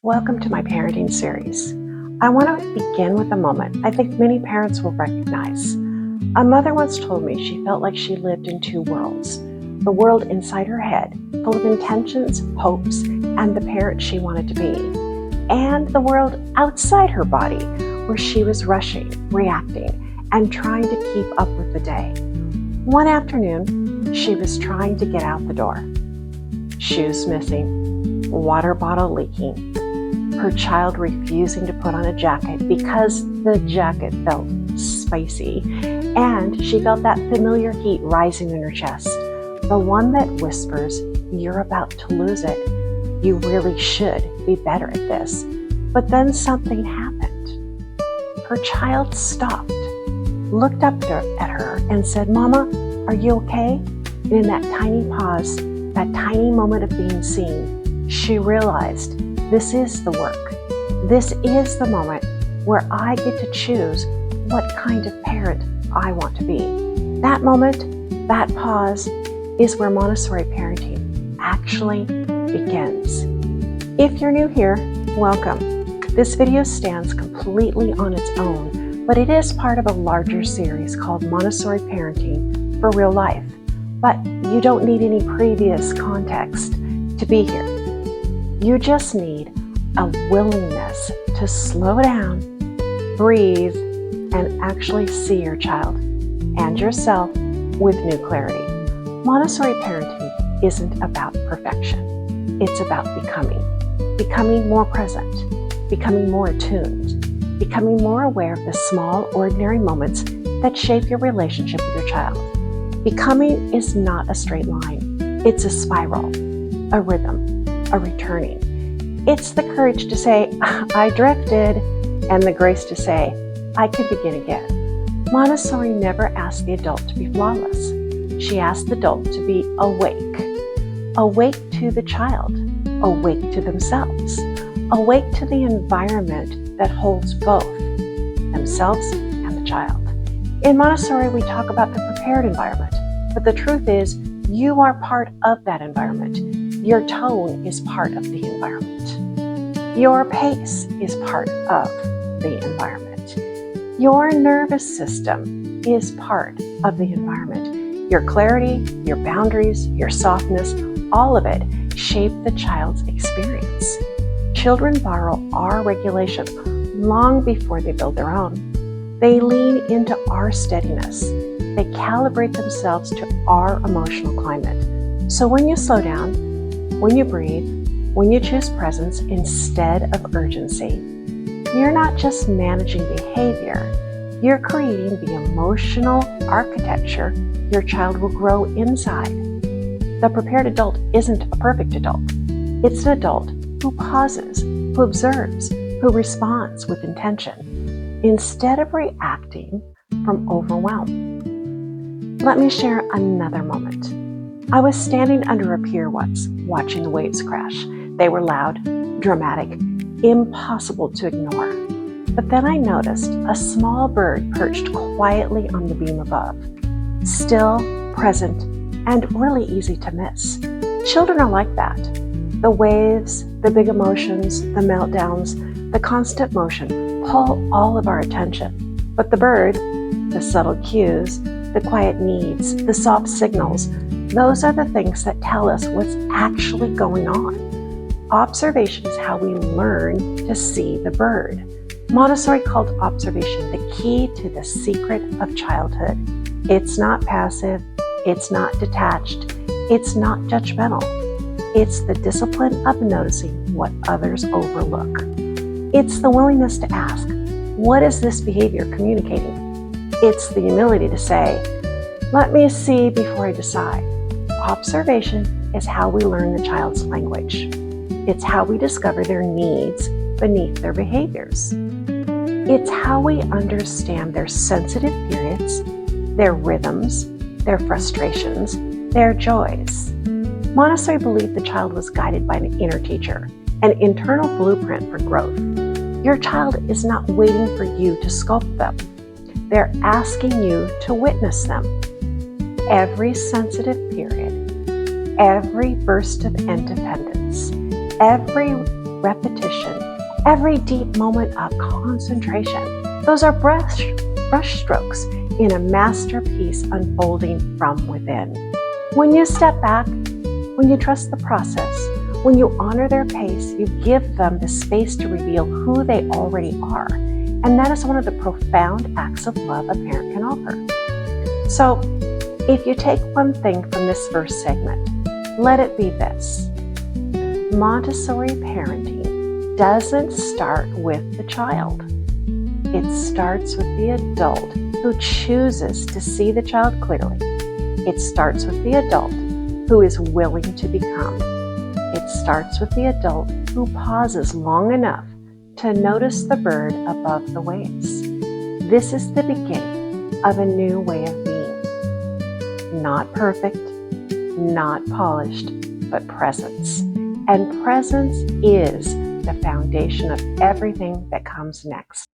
Welcome to my parenting series. I want to begin with a moment I think many parents will recognize. A mother once told me she felt like she lived in two worlds. The world inside her head, full of intentions, hopes, and the parent she wanted to be. And the world outside her body, where she was rushing, reacting, and trying to keep up with the day. One afternoon, she was trying to get out the door. Shoes missing, water bottle leaking, her child refusing to put on a jacket because the jacket felt spicy, and she felt that familiar heat rising in her chest, the one that whispers, "You're about to lose it. You really should be better at this." But then something happened. Her child stopped, looked up at her, and said, "Mama, are you okay?" And in that tiny pause, that tiny moment of being seen, she realized, this is the work. This is the moment where I get to choose what kind of parent I want to be. That moment, that pause, is where Montessori parenting actually begins. If you're new here, welcome. This video stands completely on its own, but it is part of a larger series called Montessori Parenting for Real Life. But you don't need any previous context to be here. You just need a willingness to slow down, breathe, and actually see your child and yourself with new clarity. Montessori parenting isn't about perfection. It's about becoming more present, becoming more attuned, becoming more aware of the small, ordinary moments that shape your relationship with your child. Becoming is not a straight line. It's a spiral, a rhythm, a returning. It's the courage to say, "I drifted," and the grace to say, "I can begin again." Montessori never asked the adult to be flawless. She asked the adult to be awake to the child, awake to themselves, awake to the environment that holds both themselves and the child. In Montessori, we talk about the prepared environment, but the truth is, you are part of that environment. Your tone is part of the environment. Your pace is part of the environment. Your nervous system is part of the environment. Your clarity, your boundaries, your softness, all of it shape the child's experience. Children borrow our regulation long before they build their own. They lean into our steadiness. They calibrate themselves to our emotional climate. So when you slow down, when you breathe, when you choose presence instead of urgency, you're not just managing behavior, you're creating the emotional architecture your child will grow inside. The prepared adult isn't a perfect adult. It's an adult who pauses, who observes, who responds with intention, instead of reacting from overwhelm. Let me share another moment. I was standing under a pier once, watching the waves crash. They were loud, dramatic, impossible to ignore. But then I noticed a small bird perched quietly on the beam above, still, present, and really easy to miss. Children are like that. The waves, the big emotions, the meltdowns, the constant motion pull all of our attention. But the bird, the subtle cues, the quiet needs, the soft signals, those are the things that tell us what's actually going on. Observation is how we learn to see the bird. Montessori called observation the key to the secret of childhood. It's not passive, it's not detached, it's not judgmental. It's the discipline of noticing what others overlook. It's the willingness to ask, what is this behavior communicating? It's the humility to say, let me see before I decide. Observation is how we learn the child's language. It's how we discover their needs beneath their behaviors. It's how we understand their sensitive periods, their rhythms, their frustrations, their joys. Montessori believed the child was guided by an inner teacher, an internal blueprint for growth. Your child is not waiting for you to sculpt them. They're asking you to witness them. Every sensitive period, every burst of independence, every repetition, every deep moment of concentration. Those are brush strokes in a masterpiece unfolding from within. When you step back, when you trust the process, when you honor their pace, you give them the space to reveal who they already are. And that is one of the profound acts of love a parent can offer. So, if you take one thing from this first segment, let it be this. Montessori parenting doesn't start with the child. It starts with the adult who chooses to see the child clearly. It starts with the adult who is willing to become. It starts with the adult who pauses long enough to notice the bird above the waves. This is the beginning of a new way of being. Not perfect, not polished, but presence. And presence is the foundation of everything that comes next.